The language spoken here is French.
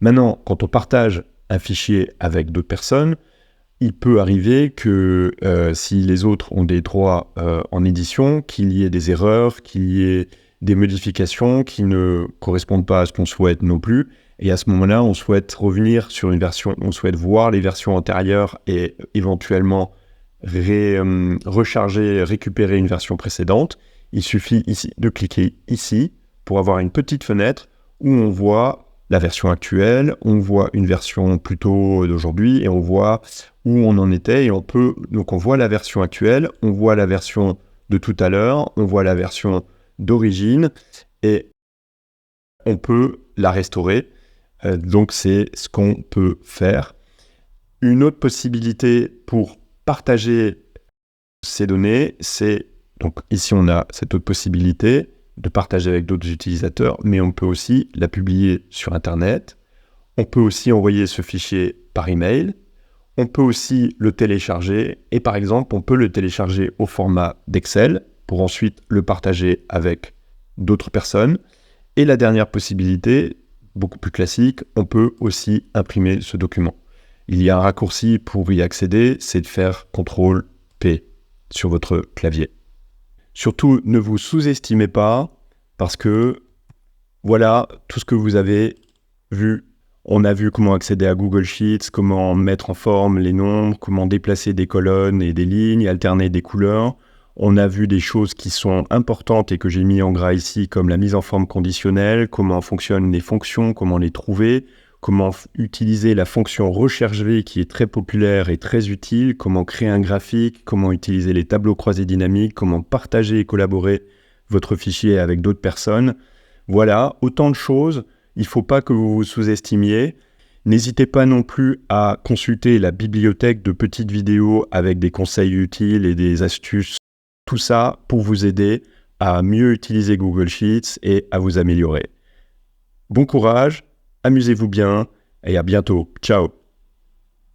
Maintenant, quand on partage un fichier avec d'autres personnes, il peut arriver que si les autres ont des droits en édition, qu'il y ait des erreurs, qu'il y ait des modifications qui ne correspondent pas à ce qu'on souhaite non plus. Et à ce moment-là, on souhaite revenir sur une version, on souhaite voir les versions antérieures et éventuellement recharger, récupérer une version précédente. Il suffit ici de cliquer ici pour avoir une petite fenêtre où on voit la version actuelle, on voit une version plutôt d'aujourd'hui et on voit où on en était et donc on voit la version actuelle, on voit la version de tout à l'heure, on voit la version d'origine et on peut la restaurer. Donc c'est ce qu'on peut faire. Une autre possibilité pour partager ces données, c'est, donc ici on a cette autre possibilité de partager avec d'autres utilisateurs, mais on peut aussi la publier sur Internet. On peut aussi envoyer ce fichier par email. On peut aussi le télécharger et par exemple, on peut le télécharger au format d'Excel pour ensuite le partager avec d'autres personnes. Et la dernière possibilité, beaucoup plus classique, on peut aussi imprimer ce document. Il y a un raccourci pour y accéder, c'est de faire CTRL-P sur votre clavier. Surtout, ne vous sous-estimez pas parce que voilà tout ce que vous avez vu. On a vu comment accéder à Google Sheets, comment mettre en forme les nombres, comment déplacer des colonnes et des lignes, alterner des couleurs. On a vu des choses qui sont importantes et que j'ai mis en gras ici, comme la mise en forme conditionnelle, comment fonctionnent les fonctions, comment les trouver, comment utiliser la fonction recherche V qui est très populaire et très utile, comment créer un graphique, comment utiliser les tableaux croisés dynamiques, comment partager et collaborer votre fichier avec d'autres personnes. Voilà, autant de choses. Il ne faut pas que vous vous sous-estimiez. N'hésitez pas non plus à consulter la bibliothèque de petites vidéos avec des conseils utiles et des astuces. Tout ça pour vous aider à mieux utiliser Google Sheets et à vous améliorer. Bon courage, amusez-vous bien et à bientôt. Ciao!